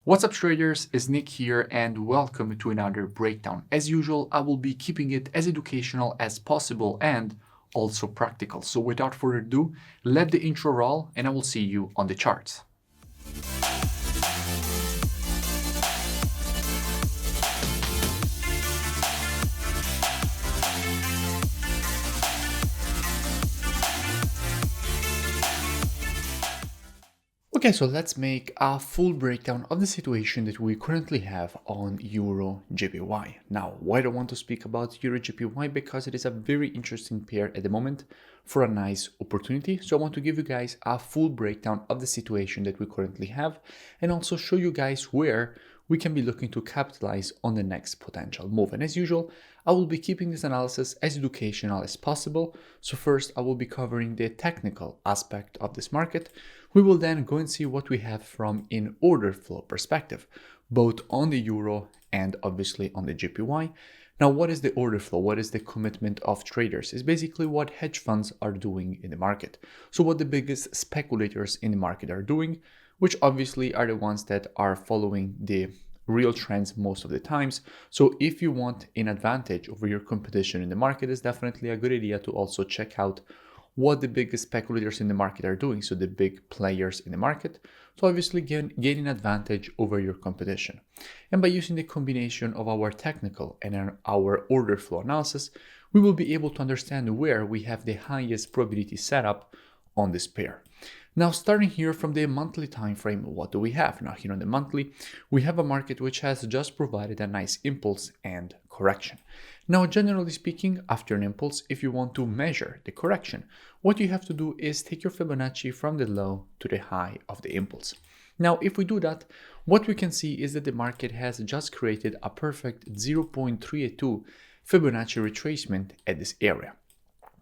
What's up traders, it's Nick here and welcome to another breakdown. As usual, I will be keeping it as educational as possible and also practical. So without further ado, let the intro roll and I will see you on the charts. Okay, so let's make a full breakdown of the situation that we currently have on Euro JPY. Now, why do I want to speak about Euro JPY? Because it is a very interesting pair at the moment for a nice opportunity. So I want to give you guys a full breakdown of the situation that we currently have and also show you guys where we can be looking to capitalize on the next potential move. And as usual, I will be keeping this analysis as educational as possible. So first, I will be covering the technical aspect of this market. We will then go and see what we have from an order flow perspective, both on the Euro and obviously on the JPY. Now, what is the order flow? What is the commitment of traders? It's basically what hedge funds are doing in the market. So what the biggest speculators in the market are doing, which obviously are the ones that are following the real trends most of the times. So if you want an advantage over your competition in the market, it's definitely a good idea to also check out what the biggest speculators in the market are doing, so the big players in the market, to obviously gain an advantage over your competition. And by using the combination of our technical and our order flow analysis, we will be able to understand where we have the highest probability setup on this pair. Now, starting here from the monthly time frame, what do we have? Now, here on the monthly, we have a market which has just provided a nice impulse and correction. Now, generally speaking, after an impulse, if you want to measure the correction, what you have to do is take your Fibonacci from the low to the high of the impulse. Now, if we do that, what we can see is that the market has just created a perfect 0.382 Fibonacci retracement at this area.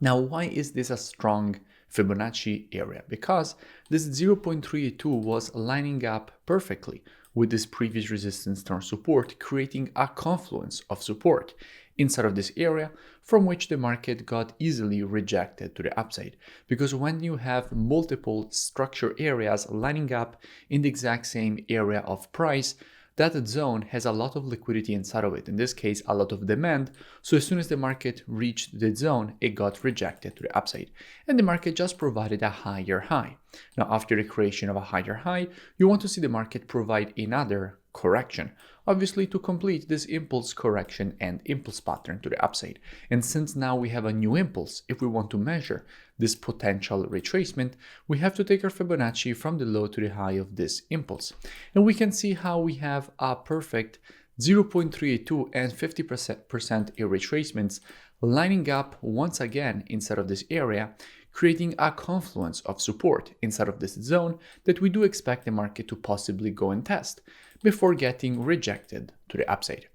Now, why is this a strong Fibonacci area? Because this 0.382 was lining up perfectly with this previous resistance turn support, creating a confluence of support inside of this area from which the market got easily rejected to the upside. Because when you have multiple structure areas lining up in the exact same area of price, that zone has a lot of liquidity inside of it, in this case a lot of demand, so as soon as the market reached the zone, it got rejected to the upside, and the market just provided a higher high. Now, after the creation of a higher high, you want to see the market provide another correction, obviously to complete this impulse correction and impulse pattern to the upside. And since now we have a new impulse, if we want to measure this potential retracement, we have to take our Fibonacci from the low to the high of this impulse. And we can see how we have a perfect 0.32 and 50% retracements lining up once again inside of this area, creating a confluence of support inside of this zone that we do expect the market to possibly go and test before getting rejected to the upside.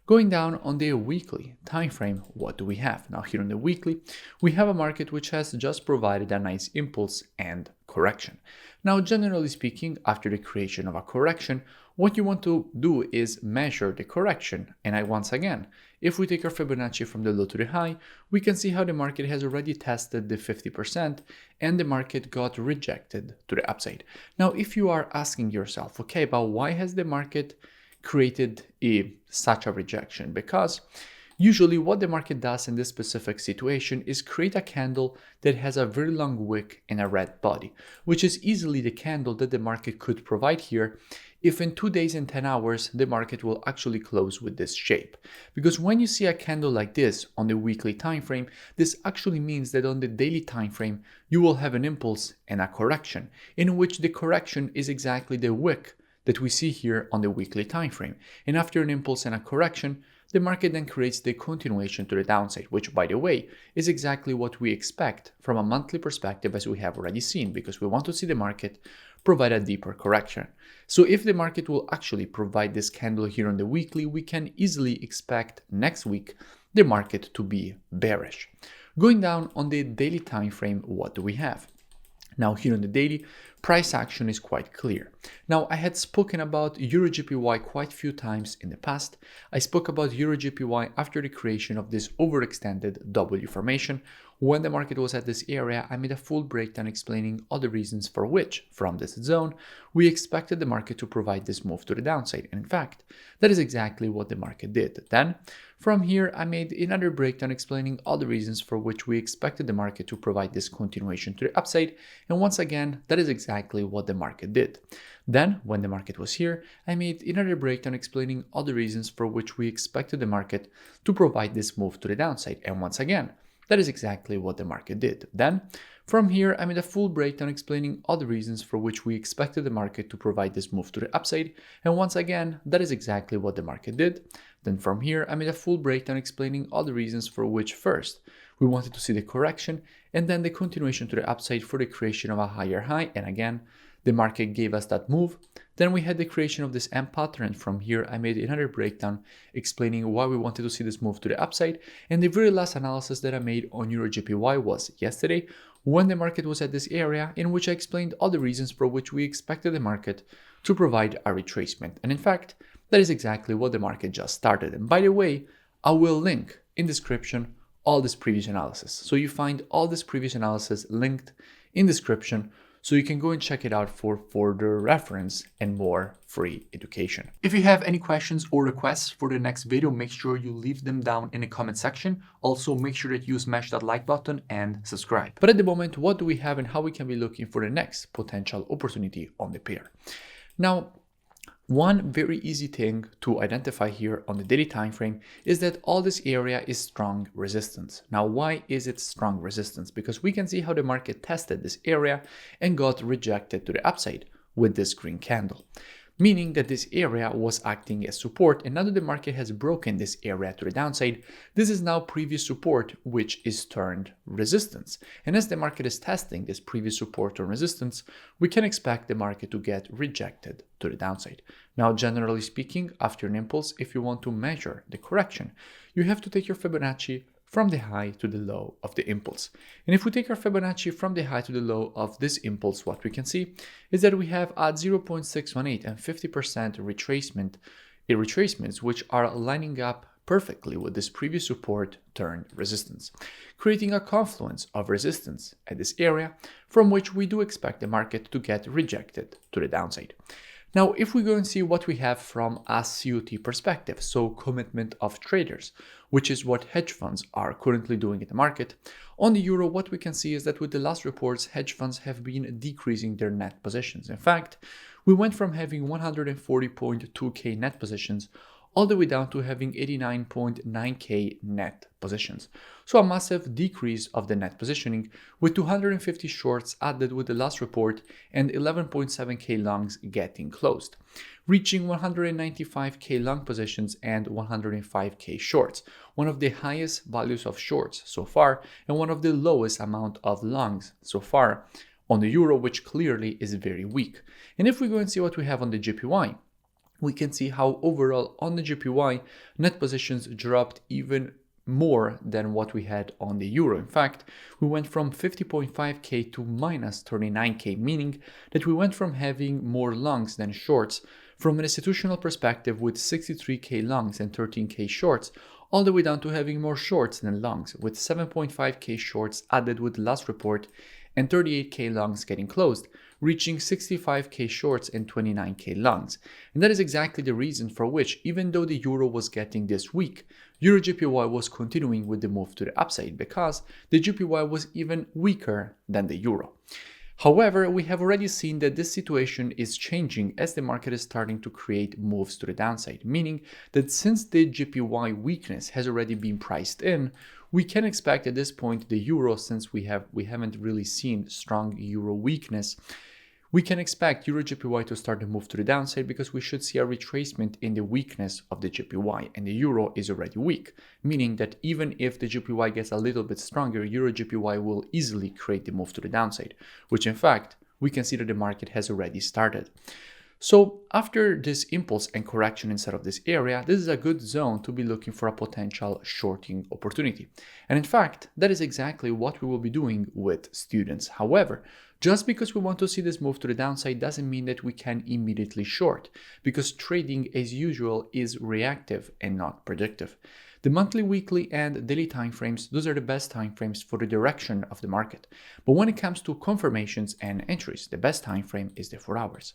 Going down on the weekly time frame, what do we have? Now, here on the weekly, we have a market which has just provided a nice impulse and correction. Now, generally speaking, after the creation of a correction, what you want to do is measure the correction. And once again, if we take our Fibonacci from the low to the high, we can see how the market has already tested the 50% and the market got rejected to the upside. Now, if you are asking yourself, okay, but why has the market created such a rejection? Because usually what the market does in this specific situation is create a candle that has a very long wick and a red body, which is easily the candle that the market could provide here if in 2 days and 10 hours the market will actually close with this shape. Because when you see a candle like this on the weekly time frame, this actually means that on the daily time frame you will have an impulse and a correction, in which the correction is exactly the wick that we see here on the weekly time frame. And after an impulse and a correction, the market then creates the continuation to the downside, which, by the way, is exactly what we expect from a monthly perspective, as we have already seen, because we want to see the market provide a deeper correction. So if the market will actually provide this candle here on the weekly, we can easily expect next week the market to be bearish. Going down on the daily time frame, what do we have? Now, here on the daily, price action is quite clear. Now, I had spoken about EUR/JPY quite a few times in the past. I spoke about EUR/JPY after the creation of this overextended W formation, when the market was at this area, I made a full breakdown explaining all the reasons for which, from this zone, we expected the market to provide this move to the downside. And in fact, that is exactly what the market did. Then, from here, I made another breakdown explaining all the reasons for which we expected the market to provide this continuation to the upside. And once again, that is exactly what the market did. Then, when the market was here, I made another breakdown explaining all the reasons for which we expected the market to provide this move to the downside. And once again, that is exactly what the market did. Then, from here, I made a full breakdown explaining all the reasons for which we expected the market to provide this move to the upside. And once again, that is exactly what the market did. Then from here, I made a full breakdown explaining all the reasons for which first, we wanted to see the correction and then the continuation to the upside for the creation of a higher high. And again, the market gave us that move. Then we had the creation of this M pattern. And from here, I made another breakdown explaining why we wanted to see this move to the upside. And the very last analysis that I made on EUR/JPY was yesterday, when the market was at this area, in which I explained all the reasons for which we expected the market to provide a retracement. And in fact, that is exactly what the market just started. And by the way, I will link in description all this previous analysis. So you find all this previous analysis linked in description, so you can go and check it out for further reference and more free education. If you have any questions or requests for the next video, make sure you leave them down in the comment section. Also, make sure that you smash that like button and subscribe. But at the moment, what do we have and how we can be looking for the next potential opportunity on the pair? Now, one very easy thing to identify here on the daily time frame is that all this area is strong resistance. Now, why is it strong resistance? Because we can see how the market tested this area and got rejected to the upside with this green candle, meaning that this area was acting as support. And now that the market has broken this area to the downside, this is now previous support, which is turned resistance. And as the market is testing this previous support or resistance, we can expect the market to get rejected to the downside. Now, generally speaking, after an impulse, if you want to measure the correction, you have to take your Fibonacci from the high to the low of the impulse. And if we take our Fibonacci from the high to the low of this impulse, what we can see is that we have at 0.618 and 50% retracements, which are lining up perfectly with this previous support turned resistance, creating a confluence of resistance at this area from which we do expect the market to get rejected to the downside. Now, if we go and see what we have from a COT perspective, so commitment of traders, which is what hedge funds are currently doing in the market, on the euro, what we can see is that with the last reports, hedge funds have been decreasing their net positions. In fact, we went from having 140.2k net positions all the way down to having 89.9k net positions. So a massive decrease of the net positioning, with 250 shorts added with the last report and 11.7k longs getting closed, reaching 195k long positions and 105k shorts, one of the highest values of shorts so far and one of the lowest amount of longs so far on the euro, which clearly is very weak. And if we go and see what we have on the JPY, we can see how overall on the JPY, net positions dropped even more than what we had on the euro. In fact, we went from 50.5k to minus 39k, meaning that we went from having more longs than shorts from an institutional perspective with 63k longs and 13k shorts, all the way down to having more shorts than longs, with 7.5k shorts added with the last report and 38k longs getting closed, reaching 65k shorts and 29k longs. And that is exactly the reason for which, even though the euro was getting this weak, EUR/JPY was continuing with the move to the upside, because the JPY was even weaker than the euro. However, we have already seen that this situation is changing as the market is starting to create moves to the downside, meaning that since the JPY weakness has already been priced in, we can expect at this point the euro, since we haven't really seen strong euro weakness, we can expect EUR/JPY to start to move to the downside, because we should see a retracement in the weakness of the JPY, and the euro is already weak, meaning that even if the JPY gets a little bit stronger, EUR/JPY will easily create the move to the downside, which in fact we can see that the market has already started. So after this impulse and correction inside of this area, this is a good zone to be looking for a potential shorting opportunity. And in fact, that is exactly what we will be doing with students. However, just because we want to see this move to the downside doesn't mean that we can immediately short, because trading as usual is reactive and not predictive. The monthly, weekly, and daily timeframes, those are the best timeframes for the direction of the market. But when it comes to confirmations and entries, the best timeframe is the 4 hours.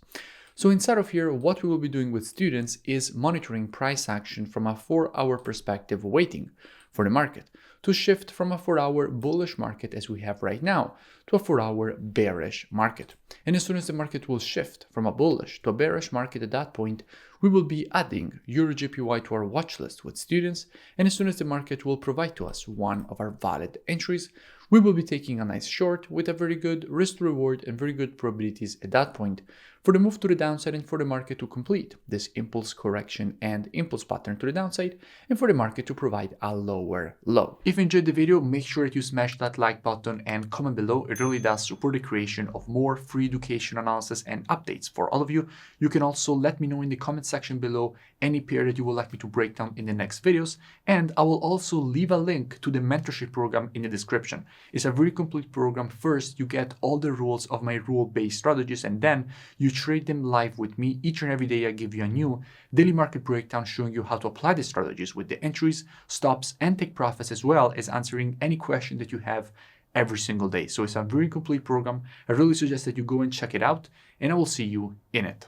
So inside of here, what we will be doing with students is monitoring price action from a 4-hour perspective, waiting for the market to shift from a 4-hour bullish market as we have right now to a 4-hour bearish market. And as soon as the market will shift from a bullish to a bearish market, at that point, we will be adding EUR/JPY to our watch list with students. And as soon as the market will provide to us one of our valid entries, we will be taking a nice short with a very good risk to reward and very good probabilities at that point for the move to the downside and for the market to complete this impulse correction and impulse pattern to the downside, and for the market to provide a lower low. If you enjoyed the video, make sure that you smash that like button and comment below. It really does support the creation of more free education analysis and updates for all of you. You can also let me know in the comment section below any pair that you would like me to break down in the next videos, and I will also leave a link to the mentorship program in the description. It's a very complete program. First, you get all the rules of my rule-based strategies, and then you trade them live with me. Each and every day I give you a new daily market breakdown showing you how to apply the strategies with the entries, stops, and take profits, as well as answering any question that you have every single day. So it's a very complete program. I really suggest that you go and check it out, and I will see you in it.